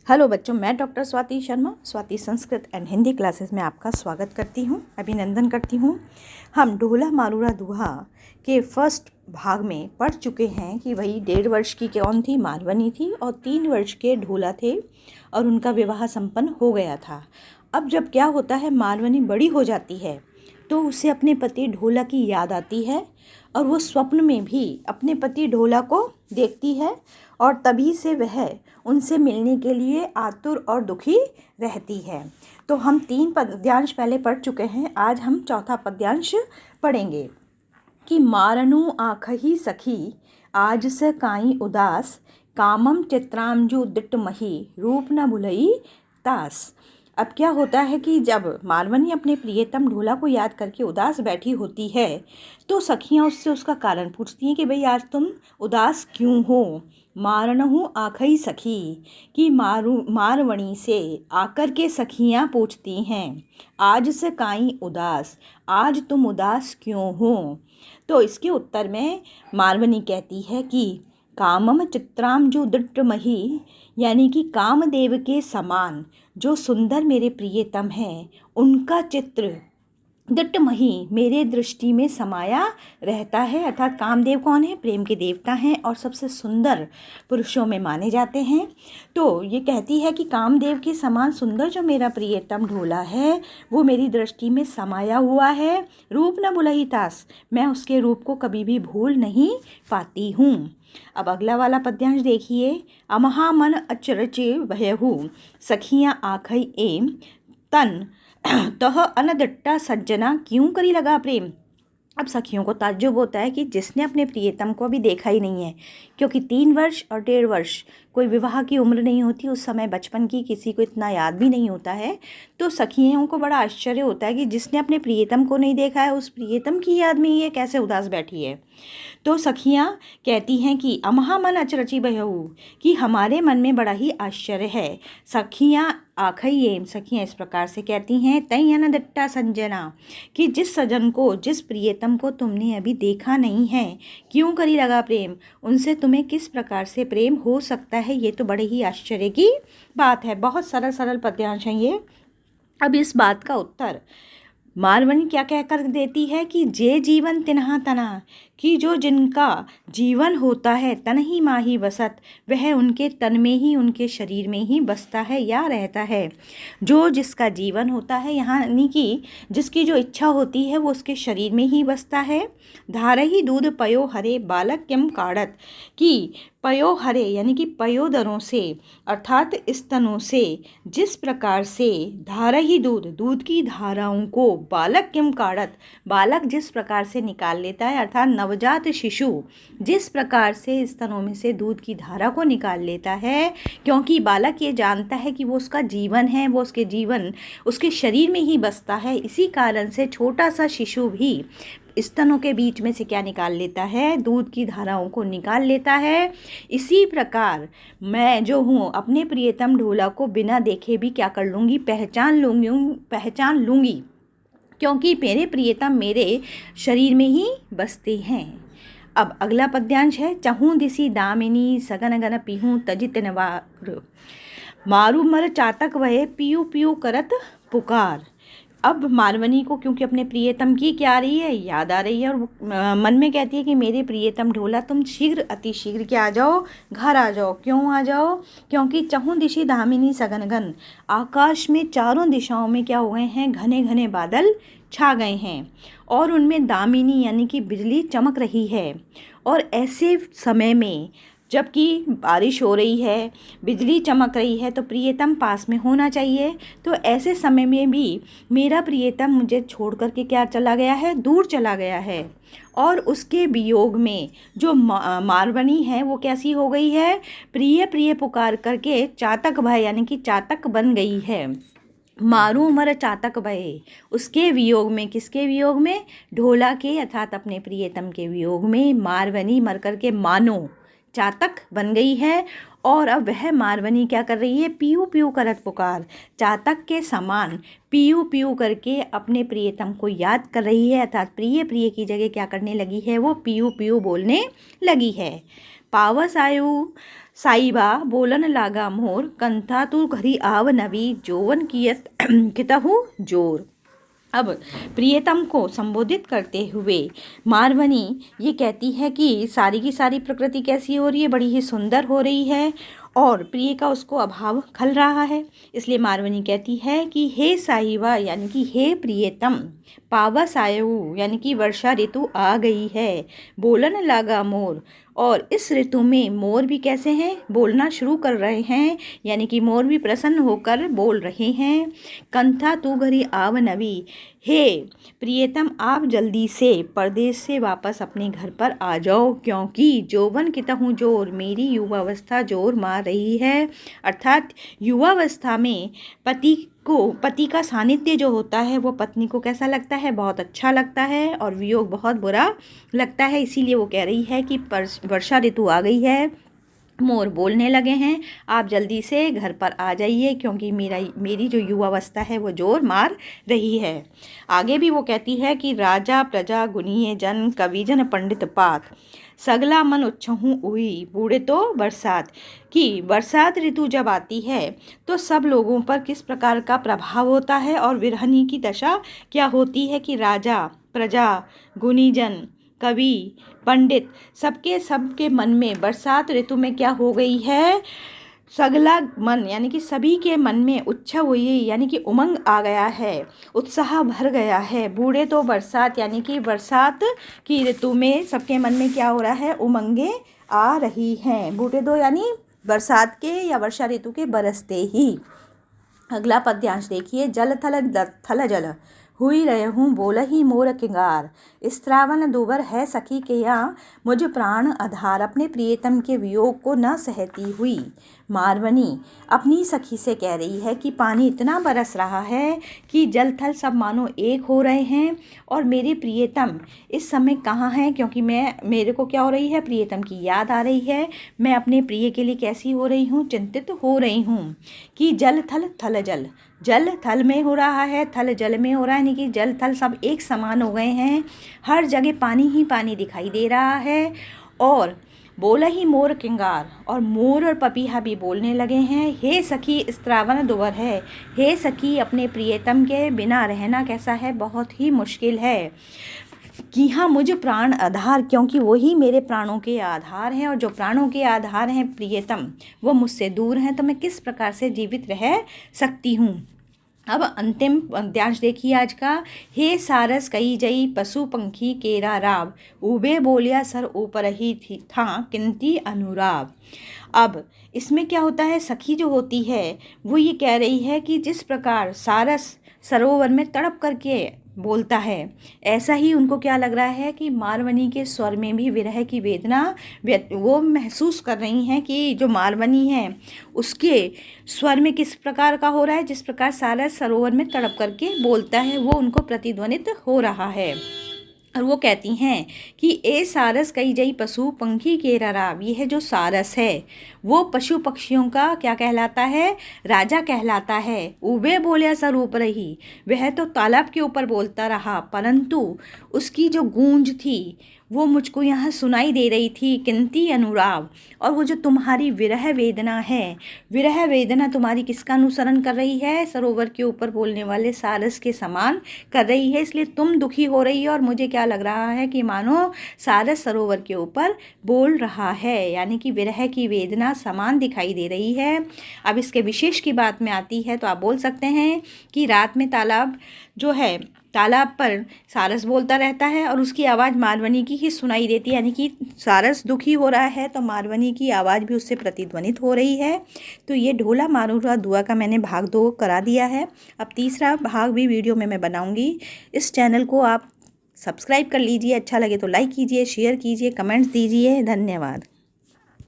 Hello बच्चों, मैं doctor Swati Sharma Swati Sanskrit and Hindi classes में आपका स्वागत करती हूँ, अभिनंदन करती हूँ। हम ढोला मारूरा दुहा के फर्स्ट भाग में पढ़ चुके हैं कि भाई 1.5 वर्ष की कौन थी, मारवनी थी, और 3 वर्ष के ढोला थे और उनका विवाह संपन्न हो गया था। अब जब क्या होता है, मारवनी बड़ी हो जाती है तो उसे अपने पति ढोला की याद आती है और वो स्वप्न में भी अपने पति ढोला को देखती है और तभी से वह उनसे मिलने के लिए आतुर और दुखी रहती है। तो हम 3 पद्यांश पहले पढ़ चुके हैं, आज हम चौथा पद्यांश पढ़ेंगे कि मारनु आँखहि सखी आज स काई उदास कामम चित्रांजु दिट्टमहि रूप न भुलई तास। अब क्या होता है कि जब मारवनी अपने प्रियतम ढोला को याद करके उदास बैठी होती है तो सखियाँ उससे उसका कारण पूछती हैं कि भाई आज तुम उदास क्यों हो। मारनहु आँखई सखी कि मारवणी से आकर के सखियाँ पूछती हैं आज से काई उदास, आज तुम उदास क्यों हो। तो इसके उत्तर में मारवनी कहती है कि कामम चित्राम जो दृढ़मही, यानी कि कामदेव के समान जो सुंदर मेरे प्रियतम हैं उनका चित्र दिट्टमही मेरे दृष्टि में समाया रहता है। अर्थात कामदेव कौन है, प्रेम के देवता हैं और सबसे सुंदर पुरुषों में माने जाते हैं। तो ये कहती है कि कामदेव के समान सुंदर जो मेरा प्रियतम ढोला है वो मेरी दृष्टि में समाया हुआ है। रूप न भुलहि तास, मैं उसके रूप को कभी भी भूल नहीं पाती हूँ। अब अगला वाला पद्यांश देखिए। अमहा मन अचरचे भयहु सखियाँ आँखई एम तन तह अनदट्टा सज्जना क्यों करी लगा प्रेम। अब सखियों को ताज्जुब होता है कि जिसने अपने प्रियतम को अभी देखा ही नहीं है, क्योंकि 3 वर्ष और 1.5 वर्ष कोई विवाह की उम्र नहीं होती, उस समय बचपन की किसी को इतना याद भी नहीं होता है। तो सखियों को बड़ा आश्चर्य होता है कि जिसने अपने प्रियतम को नहीं देखा है उस प्रियतम की याद में ये कैसे उदास बैठी है। तो सखियाँ कहती हैं कि अमहा मन अचरची बहू, कि हमारे मन में बड़ा ही आश्चर्य है। सखियाँ आखई एम, सखियाँ इस प्रकार से कहती हैं तई अनदट्टा संजना, कि जिस सजन को, जिस प्रियतम को तुमने अभी देखा नहीं है, क्यों करी लगा प्रेम, उनसे तुम्हें किस प्रकार से प्रेम हो सकता है। ये तो बड़े ही आश्चर्य की बात है। बहुत सरल सरल पद्यांश हैं ये। अब इस बात का उत्तर मारवनी क्या कहकर देती है कि जे जीवन तिन्हा तना, कि जो जिनका जीवन होता है तन ही माही बसत, वह उनके तन में ही, उनके शरीर में ही बसता है या रहता है। जो जिसका जीवन होता है, यहाँ यानी कि जिसकी जो इच्छा होती है वो उसके शरीर में ही बसता है। धारही दूध पयो हरे बालक किम काढ़त, कि पयो हरे यानी कि पयोदरों से अर्थात स्तनों से जिस प्रकार से धारही दूध, दूध की धाराओं को बालक किम काढ़त, बालक जिस प्रकार से निकाल लेता है, अर्थात नवजात शिशु जिस प्रकार से स्तनों में से दूध की धारा को निकाल लेता है, क्योंकि बालक ये जानता है कि वो उसका जीवन है, वो उसके जीवन उसके शरीर में ही बसता है, इसी कारण से छोटा सा शिशु भी स्तनों के बीच में से क्या निकाल लेता है, दूध की धाराओं को निकाल लेता है। इसी प्रकार मैं जो हूँ अपने प्रियतम ढोला को बिना देखे भी क्या कर लूँगी, पहचान लूँगी, क्योंकि मेरे प्रियतम मेरे शरीर में ही बसते हैं। अब अगला पद्यांश है। चहूँ दिसी दामिनी सगन गन पीहूँ तजित नवार, मारू मर चातक वह पियू पियू करत पुकार। अब मारवनी को क्योंकि अपने प्रियतम की क्या आ रही है, याद आ रही है, और मन में कहती है कि मेरे प्रियतम ढोला तुम शीघ्र अति शीघ्र क्या आ जाओ, घर आ जाओ। क्यों आ जाओ, क्योंकि चहुँ दिशि दामिनी सगनगन, आकाश में चारों दिशाओं में क्या हो गए हैं, घने घने बादल छा गए हैं और उनमें दामिनी यानी कि बिजली चमक रही है। और ऐसे समय में जबकि बारिश हो रही है, बिजली चमक रही है, तो प्रियतम पास में होना चाहिए। तो ऐसे समय में भी मेरा प्रियतम मुझे छोड़ करके क्या चला गया है, दूर चला गया है। और उसके वियोग में जो मारवनी है वो कैसी हो गई है, प्रिय प्रिय पुकार करके चातक भय यानी कि चातक बन गई है। मारू मर चातक भय, उसके वियोग में, किसके वियोग में, ढोला के अर्थात अपने प्रियतम के वियोग में मारवनी मर करके मानो चातक बन गई है। और अब वह मारवनी क्या कर रही है, पीयू पीयू करत पुकार, चातक के समान पीयू पीयू करके अपने प्रियतम को याद कर रही है, अर्थात प्रिय प्रिय की जगह क्या करने लगी है, वो पीयू पीयू बोलने लगी है। पावस आयु साईबा बोलन लागा मोर, कंथा तू घरी आव नवी, जोवन कियत कितहु जोर। अब प्रियतम को संबोधित करते हुए मारवनी ये कहती है कि सारी की सारी प्रकृति कैसी हो रही है, बड़ी ही सुंदर हो रही है और प्रिय का उसको अभाव खल रहा है। इसलिए मारवनी कहती है कि हे साहिबा यानी कि हे प्रियतम, पावस आयु यानी कि वर्षा ऋतु आ गई है, बोलन लागा मोर और इस ऋतु में मोर भी कैसे हैं, बोलना शुरू कर रहे हैं, यानी कि मोर भी प्रसन्न होकर बोल रहे हैं। कंथा तू घरी आव नवी, हे प्रियतम आप जल्दी से परदेश से वापस अपने घर पर आ जाओ, क्योंकि जोवन कितहु जोर, मेरी युवावस्था जोर मार रही है। अर्थात युवावस्था में पति का सानिध्य जो होता है वो पत्नी को कैसा लगता है, बहुत अच्छा लगता है और वियोग बहुत बुरा लगता है। इसीलिए वो कह रही है कि वर्षा ऋतु आ गई है, मोर बोलने लगे हैं, आप जल्दी से घर पर आ जाइए, क्योंकि मेरी जो युवावस्था है वो जोर मार रही है। आगे भी वो कहती है कि राजा प्रजा गुणीय जन, कविजन पंडित पात, सगला मन उच्छहूँ हुई, बूढ़े तो बरसात। कि बरसात ऋतु जब आती है तो सब लोगों पर किस प्रकार का प्रभाव होता है और विरहनी की दशा क्या होती है कि राजा प्रजा गुणीजन कवि पंडित सबके मन में बरसात ऋतु में क्या हो गई है, सगला मन यानी कि सभी के मन में उच्छा हुई यानी कि उमंग आ गया है, उत्साह भर गया है। बूढ़े तो बरसात यानी कि बरसात की ऋतु में सबके मन में क्या हो रहा है, उमंगे आ रही हैं। बूढ़े तो यानी बरसात के या वर्षा ऋतु के बरसते ही। अगला पद्यांश देखिए, जल थल जल हुई रहे हूँ बोल ही मोर किंगार, स्त्रावन दुबर है सखी के यहाँ, मुझ प्राण आधार। अपने प्रियतम के वियोग को न सहती हुई मारवनी अपनी सखी से कह रही है कि पानी इतना बरस रहा है कि जल थल सब मानो एक हो रहे हैं और मेरे प्रियतम इस समय कहाँ हैं, क्योंकि मेरे को क्या हो रही है, प्रियतम की याद आ रही है। मैं अपने प्रिय के लिए कैसी हो रही हूँ, चिंतित हो रही हूँ। कि जल थल थल जल, जल थल में हो रहा है, थल जल में हो रहा है, यानी कि जल थल सब एक समान हो गए हैं, हर जगह पानी ही पानी दिखाई दे रहा है। और बोला ही मोर किंगार, और मोर और पपीहा भी बोलने लगे हैं, हे सखी स्त्रावन दुवर है, हे सखी अपने प्रियतम के बिना रहना कैसा है, बहुत ही मुश्किल है। कि हाँ मुझ प्राण आधार, क्योंकि वही मेरे प्राणों के आधार हैं और जो प्राणों के आधार हैं प्रियतम वो मुझसे दूर हैं, तो मैं किस प्रकार से जीवित रह सकती हूँ। अब अंतिम पद्यांश देखिए आज का, हे सारस कई जई पशु पंखी केरा राव, ऊबे बोलिया सर ऊपर ही थी था किंती अनुराग। अब इसमें क्या होता है, सखी जो होती है वो ये कह रही है कि जिस प्रकार सारस सरोवर में तड़प करके बोलता है, ऐसा ही उनको क्या लग रहा है कि मारवनी के स्वर में भी विरह की वेदना वो महसूस कर रही हैं कि जो मारवनी है उसके स्वर में किस प्रकार का हो रहा है, जिस प्रकार सारस सरोवर में तड़प करके बोलता है वो उनको प्रतिध्वनित हो रहा है। और वो कहती हैं कि ए सारस कई जई पशु पंखी के राव, ये है जो सारस है वो पशु पक्षियों का क्या कहलाता है, राजा कहलाता है। ऊबे बोलिया सर ऊपर ही, वह तो तालाब के ऊपर बोलता रहा, परंतु उसकी जो गूंज थी वो मुझको यहाँ सुनाई दे रही थी किंती अनुराग। और वो जो तुम्हारी विरह वेदना है, विरह वेदना तुम्हारी किसका अनुसरण कर रही है, सरोवर के ऊपर बोलने वाले सारस के समान कर रही है, इसलिए तुम दुखी हो रही है और मुझे क्या लग रहा है कि मानो सारस सरोवर के ऊपर बोल रहा है, यानी कि विरह की वेदना समान दिखाई दे रही है। अब इसके विशेष की बात में आती है तो आप बोल सकते हैं कि रात में तालाब जो है, तालाब पर सारस बोलता रहता है और उसकी आवाज़ मारवनी की ही सुनाई देती है, यानी कि सारस दुखी हो रहा है तो मारवनी की आवाज़ भी उससे प्रतिध्वनित हो रही है। तो ये ढोला मारूरा दुआ का मैंने भाग 2 करा दिया है। अब तीसरा भाग भी वीडियो में मैं बनाऊंगी। इस चैनल को आप सब्सक्राइब कर लीजिए, अच्छा लगे तो लाइक कीजिए, शेयर कीजिए, कमेंट्स दीजिए। धन्यवाद।